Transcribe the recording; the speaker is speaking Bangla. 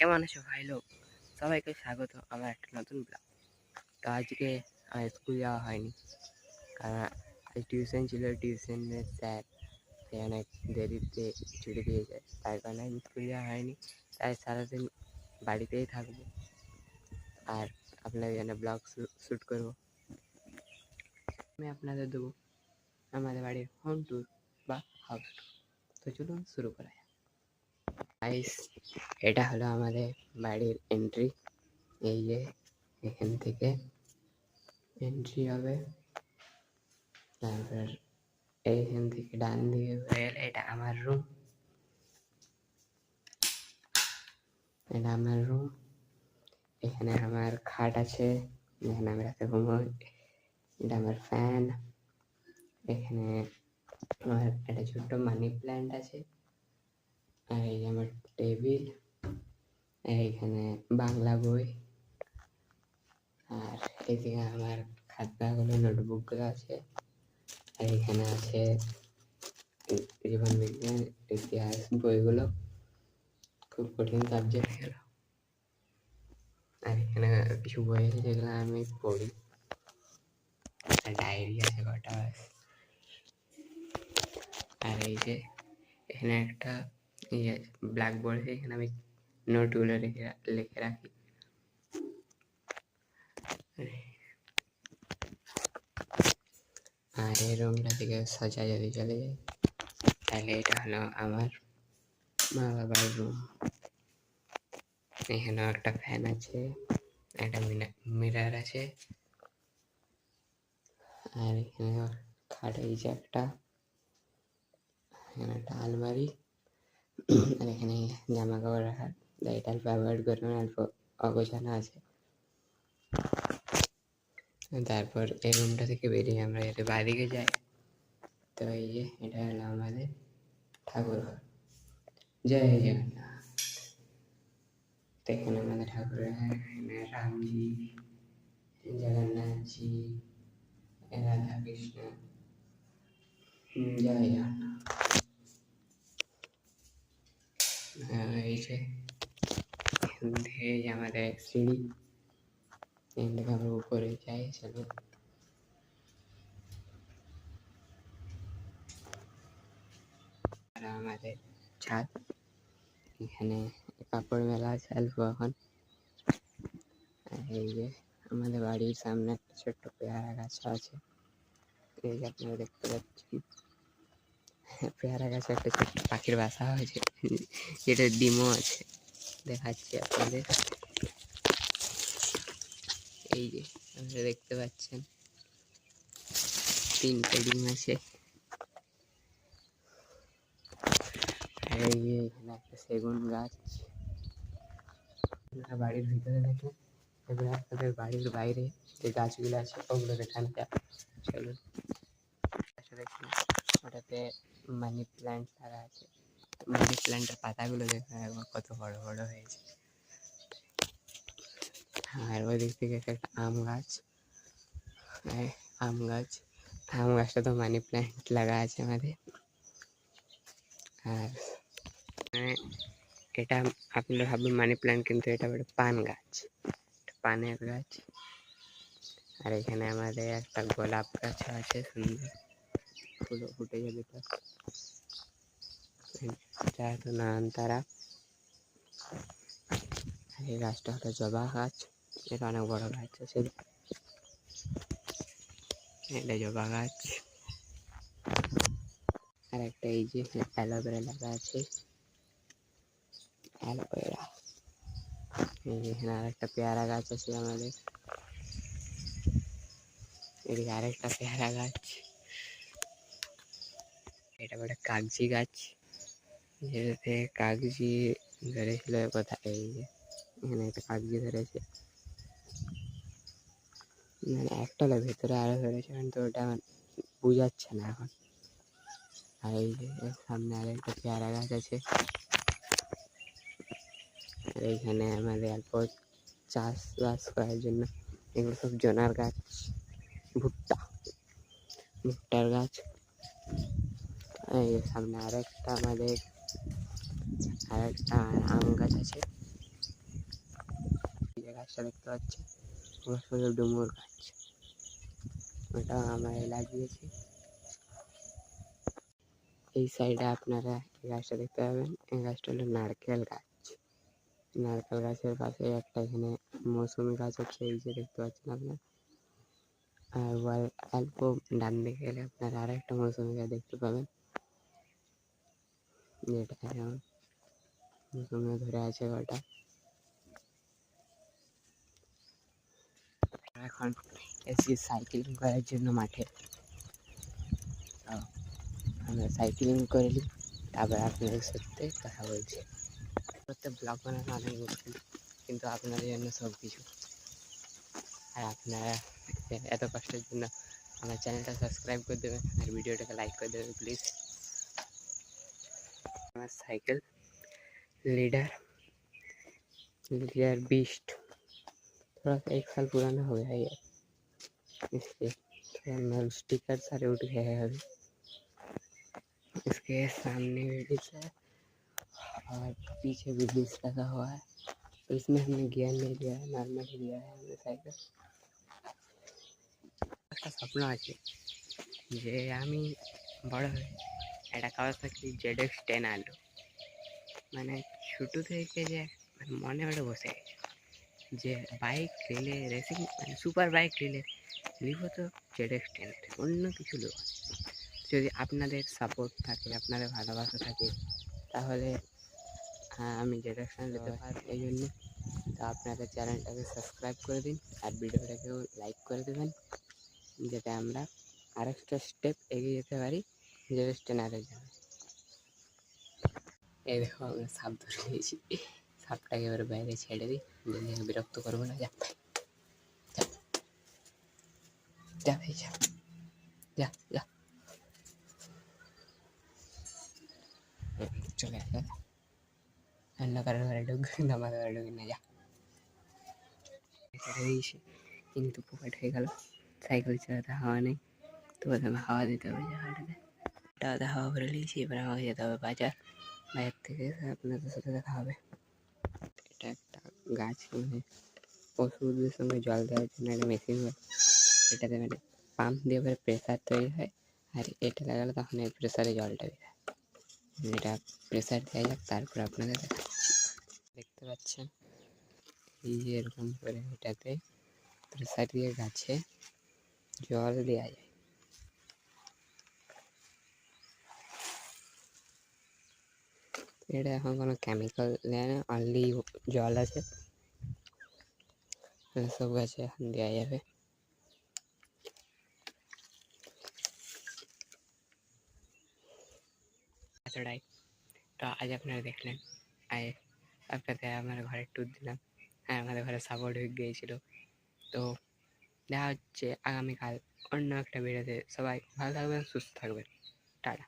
কেমন আছো ভাই লোক? সবাইকে স্বাগত আমার একটা নতুন ব্লগ। তো আজকে আমার স্কুল যাওয়া হয়নি, কারণ আজ টিউশন ছিল। টিউশনের স্যার অনেক দেরিতে ছুটি দিয়ে যায়, তার কারণে আমি স্কুল যাওয়া হয়নি। তাই সারাদিন বাড়িতেই থাকবো আর আপনাদের জন্য ব্লগ শ্যুট করবো। আমি আপনাদের দেবো আমাদের বাড়ির হোম ট্যুর বা হাউস ট্যুর। তো চলুন শুরু করা যাক। গাইস, এটা হলো আমাদের বাড়ির এন্ট্রি। এই যে এখান থেকে এন্ট্রি হবে, তারপর এইখান থেকে ডান দিকে হয়ে গেলে এটা আমার রুম। এটা আমার রুম। এখানে আমার খাট আছে, এখানে আমি রাতে ঘুমোই। এটা আমার ফ্যান। এখানে আমার একটা ছোট্ট মানি প্ল্যান্ট আছে। আর এই যে আমার টেবিল, এইখানে বাংলা বই। আর এদিকে আমার খাতাগুলো, নোটবুকগুলো আছে। আর এখানে আছে জীবন বিজ্ঞান, ইতিহাস বইগুলো, খুব কঠিন সাবজেক্ট এগুলো। আর এখানে কিছু বই আছে যেগুলো আমি পড়ি। আর ডায়েরি আছে কটা। আর এই যে এখানে একটা ইয়ে ব্ল্যাকবোর্ড আছে, এখানে আমি নোটগুলো লিখে রাখি। আর এই রুমটা থেকে সোজা যদি চলে যাই, তাহলে এটা হলো আমার মা বাবার রুম। এখানেও একটা ফ্যান আছে, একটা মিরর আছে। আর এখানে খাট, এই যে একটা, এখানে একটা আলমারি। আর এখানে জামা কাপড় রাখার, এটা অল্প অ্যাভয়েড করবেন, অল্প অগোছানো আছে। তারপর এই রুমটা থেকে বেরিয়ে আমরা যদি বাদিকে যাই, তো এই যে এটা হলো আমাদের ঠাকুর ঘর। জয় জগন্নাথ। তো এখানে আমাদের ঠাকুর, এখানে রামজি, জগন্নাথজি, রাধা কৃষ্ণ। জয় জগন্নাথ। এই যে এখান থেকে আমাদের সিঁড়ি, এখান থেকে আমরা উপরে যাই। চলো, আমাদের ছাদ, এখানে কাপড় মেলা আছে অল্প এখন। এই যে আমাদের বাড়ির সামনে একটা ছোট্ট পেয়ারা গাছ আছে, এই যে আপনারা দেখতে পাচ্ছেন। পেয়ারা গাছে একটা ছোট্ট পাখির বাসা হয়েছে, যেটা ডিমও আছে, দেখাচ্ছি আপনাদের। এই যে আপনারা দেখতে পাচ্ছেন 3টে ডিম আছে। এই যে এখানে একটা সেগুন গাছ। বাড়ির ভিতরে দেখুন, এবার আপনাদের বাড়ির বাইরে যে গাছগুলো আছে ওগুলো দেখান যাক। চলুন, দেখুন ওটাতে মানি প্ল্যান্ট লাগা আছে। মানি প্ল্যান্টের পাতাগুলো দেখুন একবার কত বড় বড় হয়েছে। আর ওই দিক থেকে একটা আম গাছ, আম গাছটা তো মানি প্ল্যান্ট লাগা আছে আমাদের। আর এটা আপনারা ভাববেন মানি প্ল্যান্ট, কিন্তু এটা একটা পান গাছ, পানের গাছ। আর এখানে আমাদের একটা গোলাপ গাছ আছে, সুন্দর ফুলও ফুটে যাবে। তো নয়নতারা। আর এই গাছটা হলো জবা গাছ, এটা অনেক বড় গাছ আছে। এটা জবা গাছ। আর একটা এই যে অ্যালোভেরা লাগা আছে, অ্যালোভেরা। এখানে আর একটা পেয়ারা গাছ আছে আমাদের, এদিকে আরেকটা পেয়ারা গাছ। এটা একটা কাগজি গাছ, যেটাতে কাগজি ধরেছিল কোথায়। এই যে এখানে একটা কাগজি ধরেছে, মানে একটা ভেতরে আরো ধরেছে, কিন্তু ওটা বুঝাচ্ছে না এখন। আর এই যে সামনে আরেকটা পেয়ারা গাছ আছে। আর এইখানে আমাদের অল্প চাষবাস করার জন্য এগুলো সব জনার গাছ, ভুট্টার গাছ। সামনে আরেকটা আমাদের আরেকটা আম গাছ আছে। গাছটা দেখতে পাচ্ছেন, পুরো সুন্দর ডুমুর গাছ, ওটা আমরা লাগিয়েছি। এই সাইডে আপনারা এই গাছটা দেখতে পাবেন, এই গাছটা হলো নারকেল গাছ। নারকেল গাছের পাশে একটা এখানে মৌসুমি গাছ হচ্ছে, এই যে দেখতে পাচ্ছেন আপনার। আর অল্প ডান দিকে গেলে আপনারা আর একটা মৌসুমি গাছ দেখতে পাবেন, যেটা যেমন মৌসুমি ধরে আছে ওটা। এখন এসি সাইকেলিং করার জন্য মাঠে, আমরা সাইকেলিং করে নিই, তারপর আপনাদের সাথে কথা বলছি। প্রত্যেক ব্লগ বানানো অনেক মুশকিল, কিন্তু আপনাদের জন্য সব কিছু। আর আপনারা এত কষ্টের জন্য আমার চ্যানেলটা সাবস্ক্রাইব করে দেবেন আর ভিডিওটাকে লাইক করে देवें प्लीज़। আমার साइकिल लीडर बीस्ट थोड़ा सा 1 साल पुराना हो गया है, इसलिए थोड़ा स्टिकर सारे उठ गए हैं अभी। इसके सामने व्हील्स है और पीछे भी व्हील्स लगा हुआ है, तो इसमें हमने गियर नहीं लिया है, नॉर्मल ही लिया है हमने साइकिल। একটা স্বপ্ন আছে যে আমি বড় হয়ে একটা কাওয়াসাকি ZX10 আনবো, মানে ছোটো থেকে যে মনে মনে বসে গেছে যে বাইক রেলে রেসিং, মানে সুপার বাইক রেলে নিব তো ZX10, অন্য কিছু নেব। যদি আপনাদের সাপোর্ট থাকে, আপনাদের ভালোবাসা থাকে, তাহলে আমি ZX10 নিতে পারি। এই জন্য তো আপনারা চ্যানেলটাকে সাবস্ক্রাইব করে দিন আর ভিডিওটাকেও লাইক করে দেবেন, যাতে আমরা আরেকটা স্টেপ এগিয়ে যেতে পারি ZX10 এর জন্য। এই দেখো আমরা সাপ ধরে নিয়েছি, সাপটাকে এবার বাইরে ছেড়ে দিই, বিরক্ত করবো না। যা যা ভাই যা যা যা, চলে আসে অন্য কারোর ঘরে ঢুক, আমাদের ঘরে ঢুকি না, যা। ছেড়ে দিয়েছি কিন্তু পকেট হয়ে গেল, সাইকেল চালাতে হাওয়া নেই, তো প্রথমে হাওয়া দিতে হবে জায়গাটাতে। টাতে হাওয়া ভরে নিয়েছি, এবার আমাকে যেতে হবে বাজার, বাজার থেকে এসে আপনাদের সাথে দেখা হবে। এটা একটা গাছ, মানে পশুদের সঙ্গে জল দেওয়ার জন্য একটা মেশিন হয়, এটাতে মানে পাম্প দিয়ে এবার প্রেসার তৈরি হয়, আর এটা লাগালে তখন এই প্রেসারে জলটা বেরোয়। এটা প্রেসার দেওয়া যাক, তারপর আপনাদের দেখাচ্ছি। দেখতে পাচ্ছেন এই যে এরকম করে এটাতে প্রেসার দিয়ে গাছে জল দেওয়া যায়। এটা এখন কোনো কেমিক্যাল দেয় না, অনলি জল আছে, সব গাছে এখন দেওয়া যাবে। এতটাই তো আজ আপনারা দেখলেন, আজ আপনাদের আমার ঘরে ট্যুর দিলাম, হ্যাঁ আমাদের ঘরে সাপোর্ট হয়ে গিয়েছিল। তো দেখা হচ্ছে আগামীকাল অন্য একটা ভিডিওতে। সবাই ভালো থাকবেন, সুস্থ থাকবেন, টাটা।